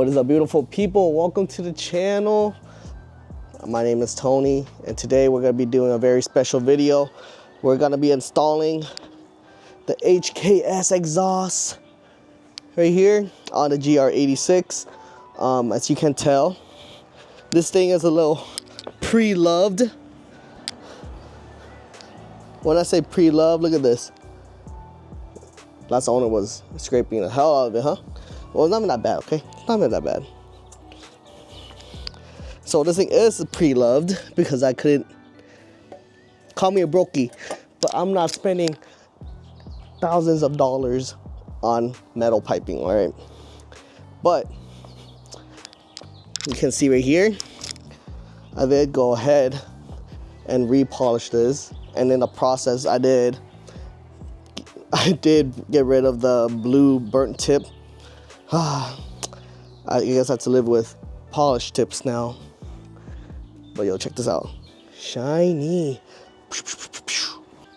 What is up, beautiful people? Welcome to the channel. My name is Tony, and today we're going to be doing a very special video. We're going to be installing the HKS exhaust right here on the GR86. As you can tell, this thing is a little pre-loved. When I say pre-loved, look at this. Last owner was scraping the hell out of it, huh? Well, not even that bad, okay? Not even that bad. So this thing is pre-loved because I couldn't, call me a brokey, but I'm not spending thousands of dollars on metal piping, all right? But you can see right here, I did go ahead and repolish this, and in the process I did get rid of the blue burnt tip. I guess I have to live with polished tips now. But yo, check this out. Shiny.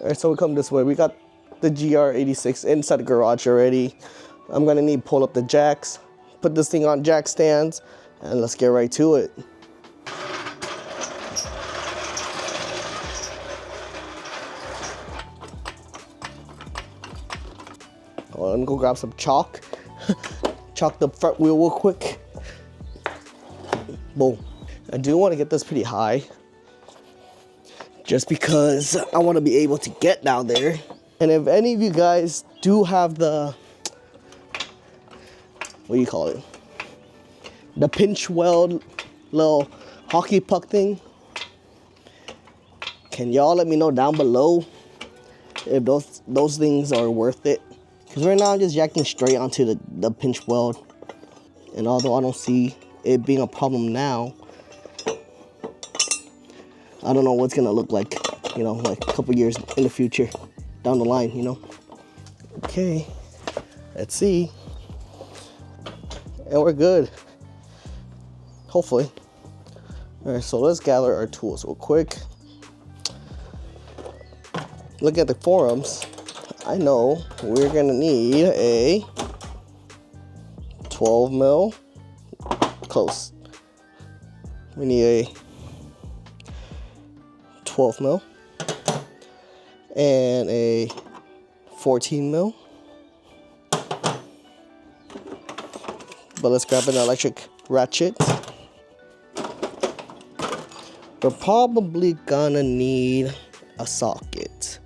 Alright, so we come this way. We got the GR86 inside the garage already. I'm gonna need to pull up the jacks, put this thing on jack stands, and let's get right to it. Oh, let me go grab some chalk. Chalk the front wheel real quick. Boom. I do want to get this pretty high, just because I want to be able to get down there. And if any of you guys do have the, what do you call it? The pinch weld little hockey puck thing. Can y'all let me know down below if those things are worth it? Because right now I'm just jacking straight onto the pinch weld. And although I don't see it being a problem now, I don't know what's gonna look like, you know, like a couple years in the future, down the line, you know. Okay, let's see. And we're good, hopefully. All right, so let's gather our tools real quick. Look at the forums. I know we're gonna need a 12 mil, close. We need a 12 mil and a 14 mil. But let's grab an electric ratchet. We're probably gonna need a socket.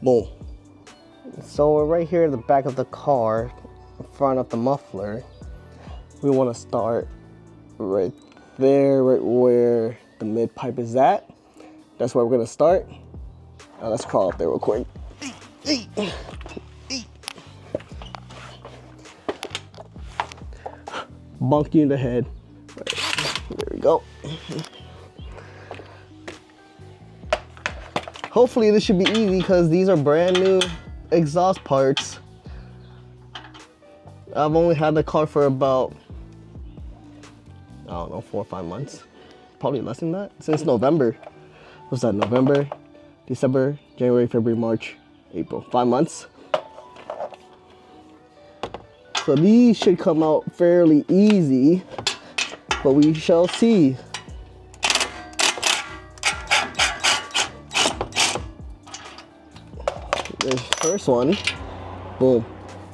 Boom. So we're right here at the back of the car, in front of the muffler. We want to start right there, right where the mid pipe is at. That's where we're gonna start. Now let's crawl up there real quick. Bonk you in the head. There we go. Hopefully this should be easy because these are brand new exhaust parts. I've only had the car for about, I don't know, 4 or 5 months. Probably less than that. Since November. What's that? November, December, January, February, March, April. 5 months. So these should come out fairly easy, but we shall see. The first one, boom.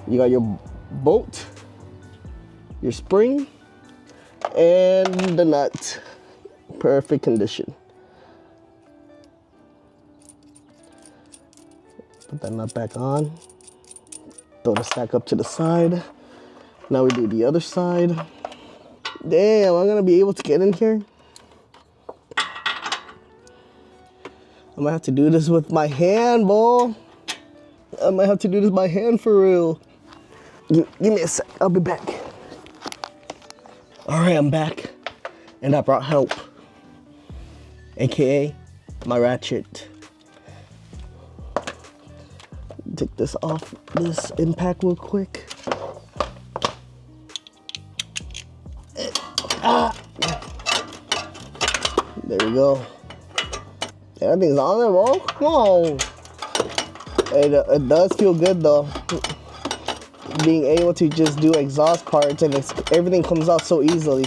You got your bolt, your spring, and the nut. Perfect condition. Put that nut back on. Throw the stack up to the side. Now we do the other side. Damn, I'm gonna be able to get in here. I might have to do this with my hand, boy. I might have to do this by hand for real. Give me a sec, I'll be back. All right, I'm back. And I brought help. AKA my ratchet. Take this off this impact real quick. There we go. Everything's on there, bro. Come on. It does feel good though. being able to just do exhaust parts and everything comes out so easily.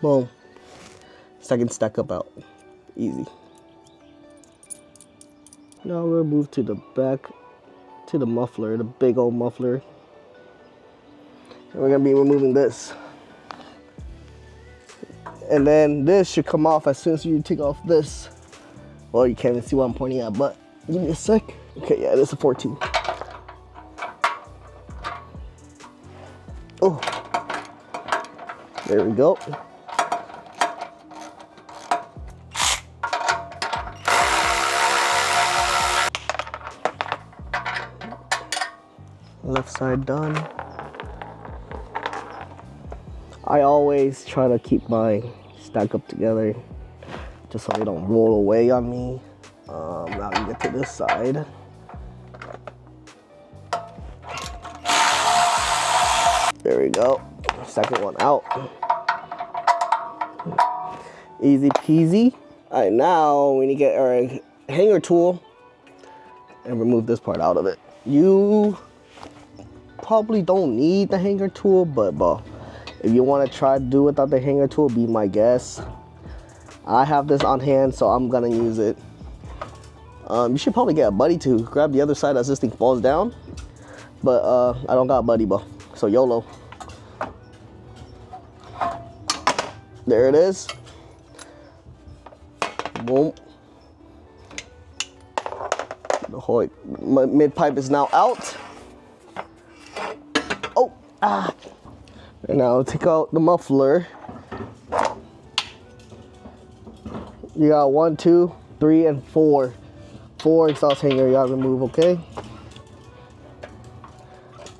Boom. Second stack up out. Easy. Now we'll move to the back, to the muffler, the big old muffler. And we're gonna be removing this. And then this should come off as soon as you take off this. Well, you can't even see what I'm pointing at, but give me a sec. Okay, yeah, this is a 14. Oh, there we go. Left side done. I always try to keep my stack up together just so they don't roll away on me. Now you get to this side. There we go. Second one out. Easy peasy. All right, now we need to get our hanger tool and remove this part out of it. You probably don't need the hanger tool, but if you want to try to do without the hanger tool, be my guest. I have this on hand, so I'm gonna use it. You should probably get a buddy to grab the other side as this thing falls down, but I don't got a buddy, so YOLO. There it is. Boom. The whole mid pipe is now out. Oh, ah. And now take out the muffler. You got 1, 2, 3, and 4. 4 exhaust hanger you gotta remove, okay?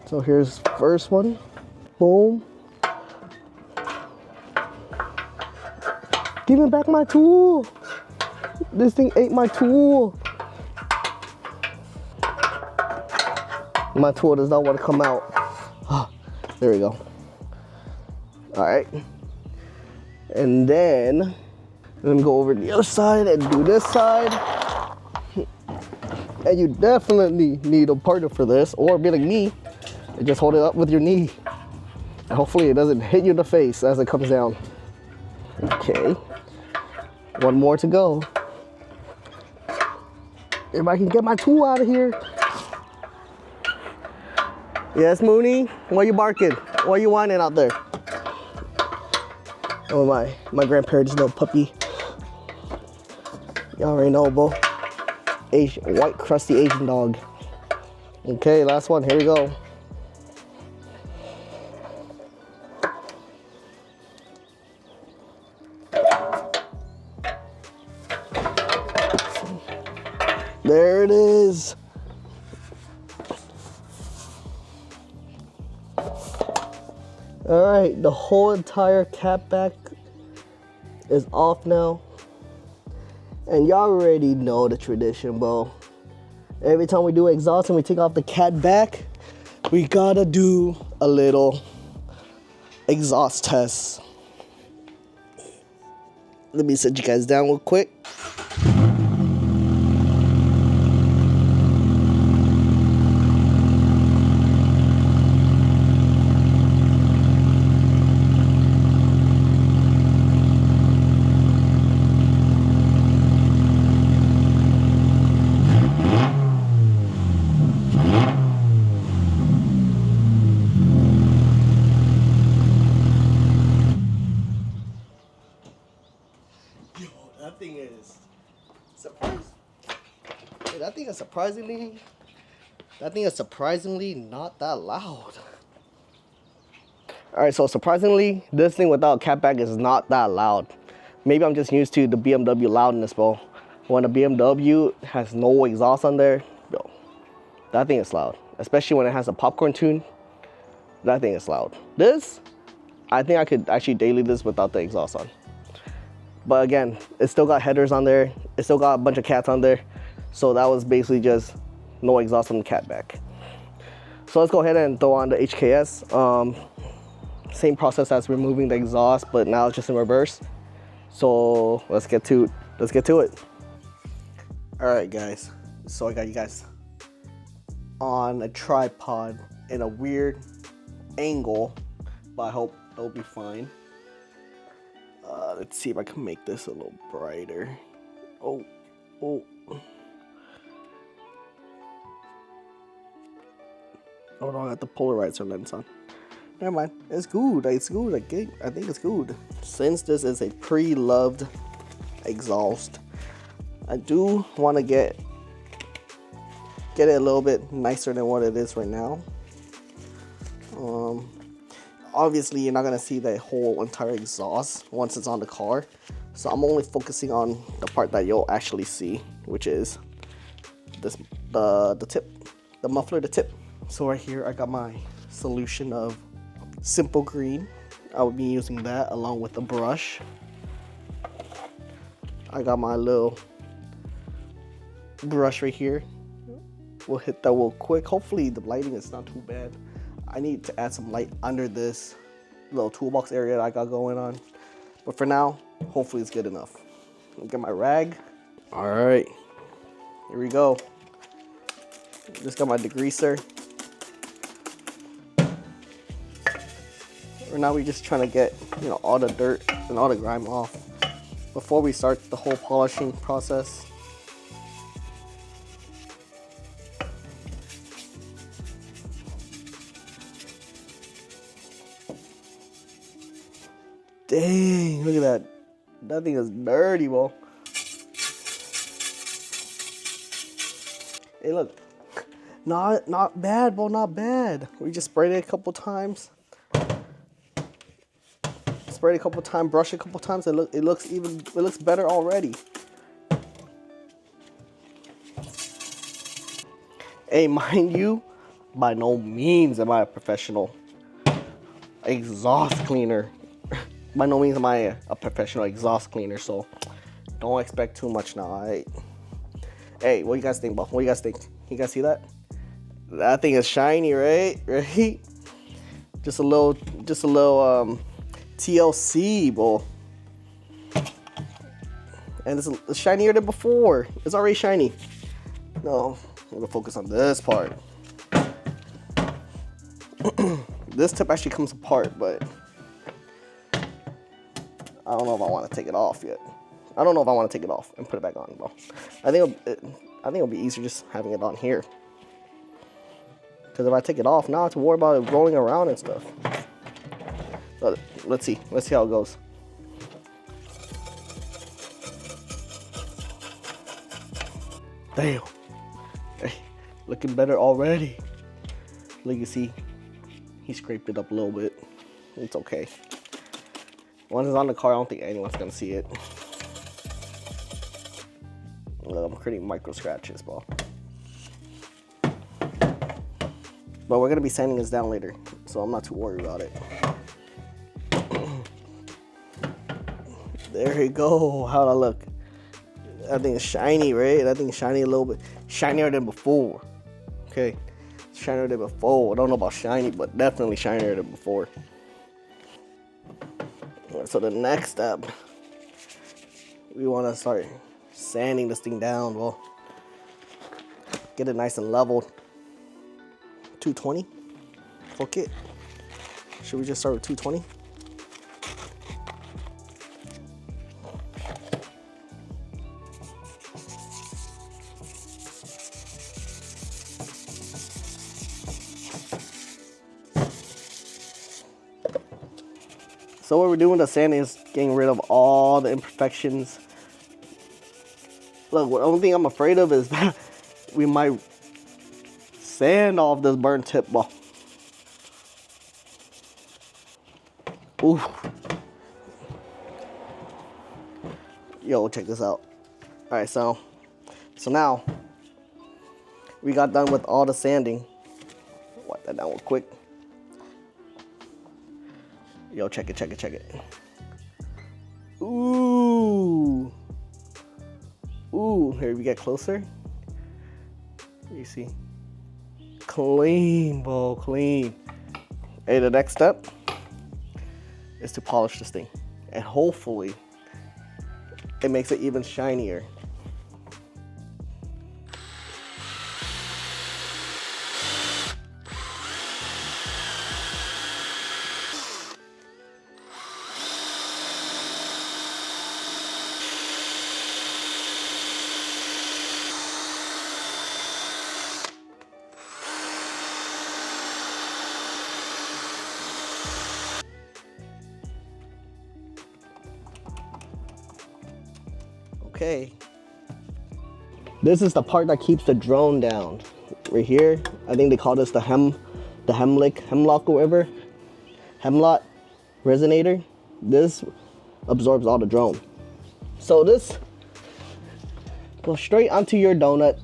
So here's the first one. Boom. Give me back my tool. This thing ate my tool. My tool does not want to come out. Oh, there we go. All right. And then let me go over to the other side and do this side. And you definitely need a partner for this, or be like me and just hold it up with your knee. And hopefully it doesn't hit you in the face as it comes down. Okay. One more to go. If I can get my tool out of here. Yes, Mooney? Why you barking? Why you whining out there? Oh, my grandparents' little puppy. Y'all already know, bro. Asian, white, crusty Asian dog. Okay, last one. Here we go. There it is. All right, the whole entire cap back is off now. And y'all already know the tradition, bro. Every time we do exhaust and we take off the cat back, we gotta do a little exhaust test. Let me sit you guys down real quick. That thing is surprisingly not that loud. All right, so surprisingly, this thing without cap back is not that loud. Maybe I'm just used to the BMW loudness, bro. When a BMW has no exhaust on there, bro, that thing is loud. Especially when it has a popcorn tune, that thing is loud. This, I think I could actually daily this without the exhaust on. But again, it still got headers on there. It still got a bunch of cats on there. So that was basically just no exhaust on the cat back. So let's go ahead and throw on the HKS. Same process as removing the exhaust, but now it's just in reverse. So let's get to it. All right, guys. So I got you guys on a tripod in a weird angle, but I hope it'll be fine. Let's see if I can make this a little brighter. Oh. Oh, no, I got the polarizer lens on. Never mind, it's good. It's good. I think it's good. Since this is a pre-loved exhaust, I do want to get it a little bit nicer than what it is right now. Obviously, you're not gonna see the whole entire exhaust once it's on the car, so I'm only focusing on the part that you'll actually see, which is this the tip, the muffler, the tip. So right here, I got my solution of simple green. I would be using that along with a brush. I got my little brush right here. We'll hit that real quick. Hopefully the lighting is not too bad. I need to add some light under this little toolbox area that I got going on. But for now, hopefully it's good enough. I'll get my rag. All right, here we go. Just got my degreaser. Right now we're just trying to get, all the dirt and all the grime off before we start the whole polishing process. Dang, look at that. That thing is dirty, bro. Hey, look. Not bad, bro, not bad. We just sprayed it a couple times. Sprayed it a couple times, brushed it a couple times. It looks better already. Hey, mind you, by no means am I a professional exhaust cleaner. By no means am I a professional exhaust cleaner, so don't expect too much now, alright? Hey, what do you guys think, bro? What do you guys think? You guys see that? That thing is shiny, right? Right? Just a little TLC, bro. And it's shinier than before. It's already shiny. No, I'm gonna focus on this part. This tip actually comes apart, but I don't know if I want to take it off yet. I don't know if I want to take it off and put it back on, bro. I think it'll be easier just having it on here. Because if I take it off, now I have to worry about it rolling around and stuff. So let's see how it goes. Damn. Hey, looking better already. Look, you see, he scraped it up a little bit. It's okay. Once it's on the car, I don't think anyone's gonna see it. I'm creating micro scratches, bro. But we're gonna be sanding this down later, so I'm not too worried about it. There you go. How'd I look? That thing is shiny, right? That thing is shiny a little bit. Shinier than before. Okay. Shinier than before. I don't know about shiny, but definitely shinier than before. So the next step, we want to start sanding this thing down. Well, get it nice and leveled. 220 for kit. Should we just start with 220? So what we're doing with the sanding is getting rid of all the imperfections. Look, the only thing I'm afraid of is that we might sand off this burnt tip ball. Ooh. Yo, check this out. Alright, so now we got done with all the sanding. Wipe that down real quick. Yo, check it. Ooh. Ooh, here we get closer. You see. Clean, bro, clean. Hey, the next step is to polish this thing. And hopefully, it makes it even shinier. okay. This is the part that keeps the drone down. Right here, I think they call this the hemlock or whatever. Hemlock resonator. This absorbs all the drone. So this goes straight onto your donut.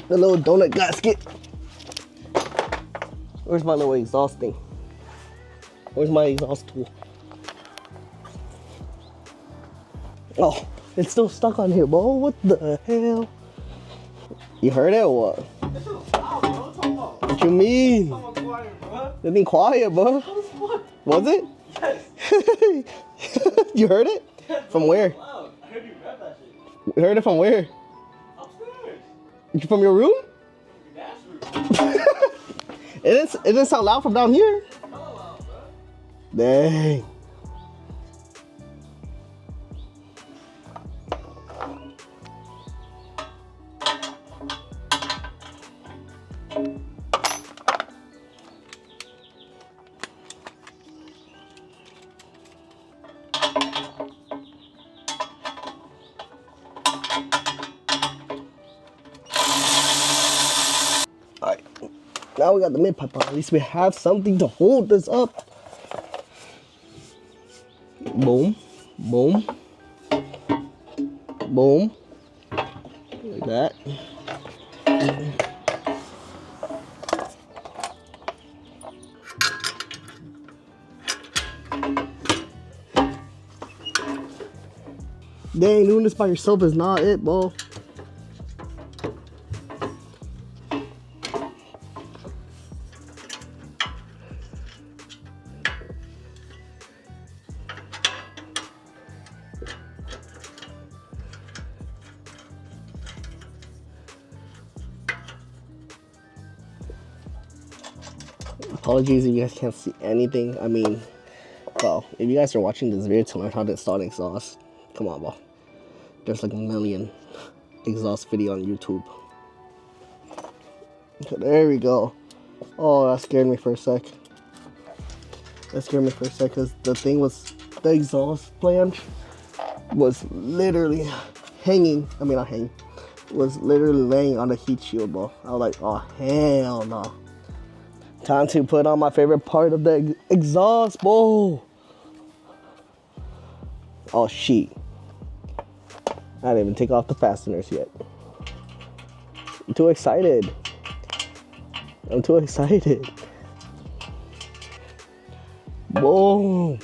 The little donut gasket. Where's my little exhaust thing? Where's my exhaust tool? Oh, it's still stuck on here, bro. What the hell? You heard it or what? This shit was loud, bro. What you talking about? What you mean? Someone quiet, bro. It been quiet, bro. What? Was it? Yes. You heard it? Yes, From where? loud. I heard you rap that shit. You heard it from where? Upstairs. From your room? Your dad's room. It didn't sound loud from down here. Hella loud, bro. Dang. Alright, now we got the mid pipe on. At least we have something to hold this up. Boom, boom, boom, like that. Dang, doing this by yourself is not it, bro. Apologies if you guys can't see anything. I mean, well, if you guys are watching this video to learn how to install an exhaust, come on, bro. There's like a million exhaust video on YouTube. Okay, there we go. Oh, that scared me for a sec. That scared me for a sec because the thing was, the exhaust flange was literally hanging. I mean, not hanging. Was literally laying on the heat shield, bro. I was like, oh, hell no. Time to put on my favorite part of the exhaust, bro. Oh, shit. I didn't even take off the fasteners yet. I'm too excited. I'm too excited. Boom.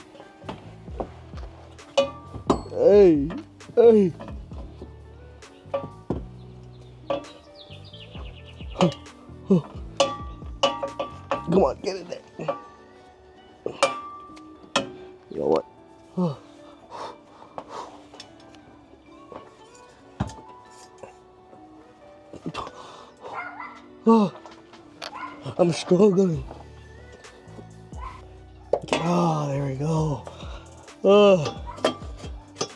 Hey, hey. Come on, get in there. You know what? Oh, I'm struggling. Oh, there we go.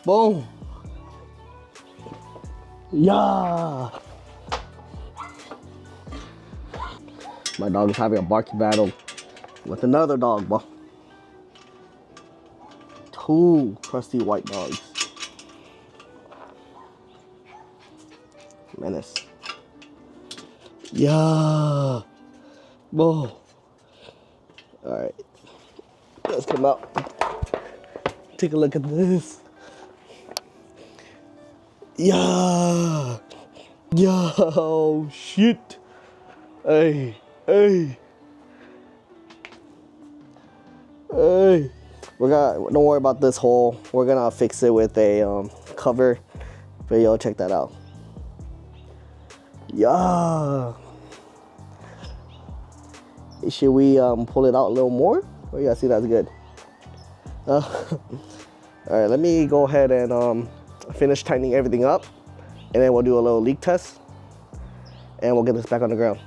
Boom. Yeah. My dog is having a barking battle with another dog, bro. Two crusty white dogs. Menace. Yeah. Whoa. Alright. Let's come out. Take a look at this. Yeah. Yo, shit. Hey. Hey. Hey. Don't worry about this hole. We're gonna fix it with a cover. But yo, check that out. Yeah. Should we pull it out a little more? Oh yeah, see, that's good. All right, let me go ahead and finish tightening everything up, and then we'll do a little leak test, and we'll get this back on the ground.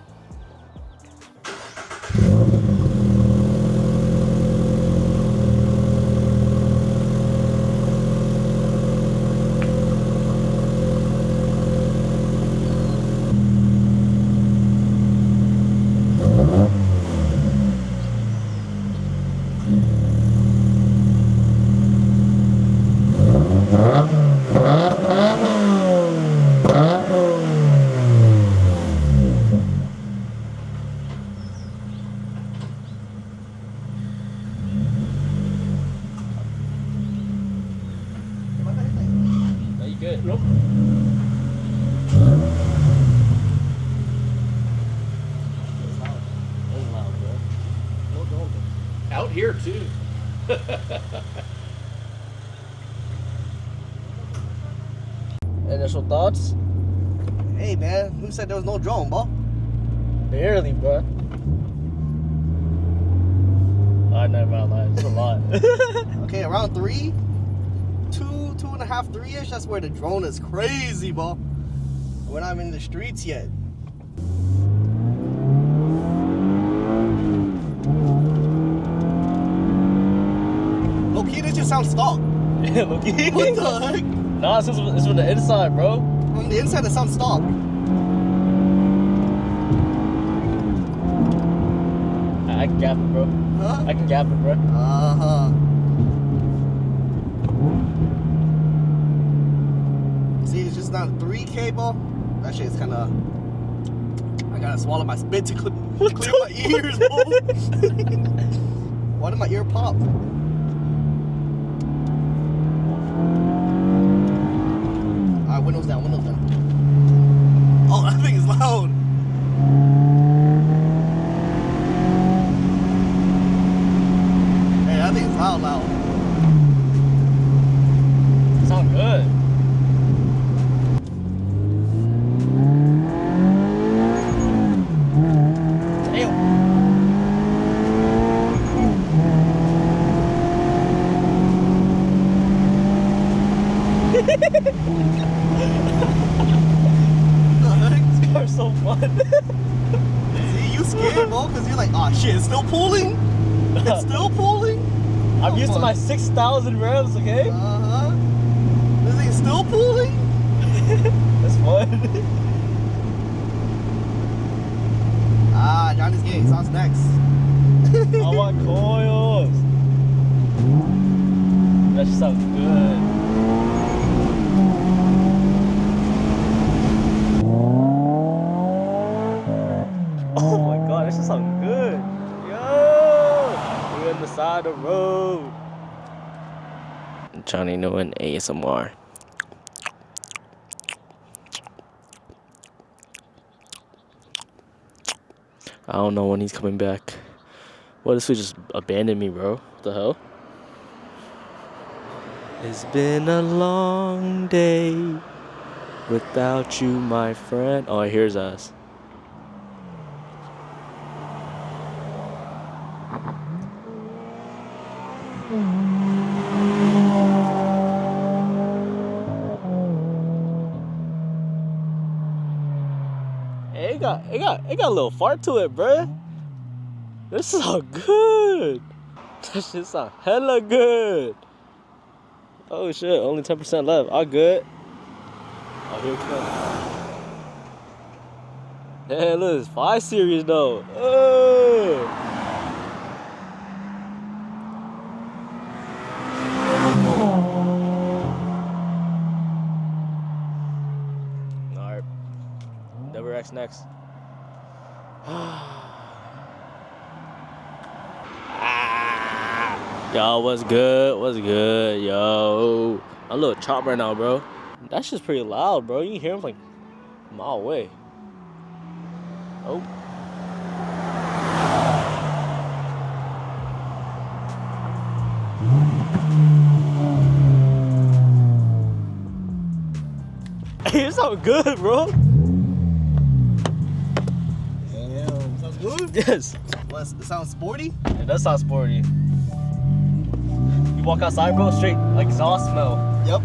shit. Nope. That's loud, bro. No drone. Out here too. Initial thoughts? Hey man, who said there was no drone, bro? Barely, bro. I never lied. It's a lot. Okay, around 3, 2.5, 3-ish. That's where the drone is crazy, bro. We're not even in the streets yet. Low key, this just sounds stock. Yeah, look. What the heck? Nah, it's from the inside, bro. On the inside, it sounds stock. I can gap it, bro. Huh? I can gap it, bro. Uh-huh. See, it's just not 3K, bro. That shit is kind of... I gotta swallow my spit to clear my ears, bro. Why did my ear pop? Alright, windows down, windows down. Oh, that thing is loud. Hey, that thing is loud. Sound good. This car's so fun. See, you scared, bro, because you're like, oh shit, it's still pulling? It's still pulling? I'm used to my 6,000 revs, okay? Uh-huh. This thing's still pulling? That's fun. Ah, Johnny's getting sauce next. I want coils. That just sounds good. Oh my god, that just sounds good. Yo! We're on the side of the road. Johnny knowing ASMR. I don't know when he's coming back. What if he just abandoned me, bro? What the hell? It's been a long day without you, my friend. Oh, here's us. Hey, it got a little fart to it, bruh. This is all good. That shit sound hella good. Oh shit, only 10% left. All good. Oh, here it comes. Hey, look, it's 5 Series though. Oh. Alright. WX next. Yo, what's good? What's good? Yo. I'm a little chopped right now, bro. That shit's pretty loud, bro. You can hear him like a mile away. Oh. Hey, it sounds good, bro. Damn, sounds good? Yes. What, it sounds sporty? It does sound sporty. You walk outside, bro, straight like exhaust smell. Yep.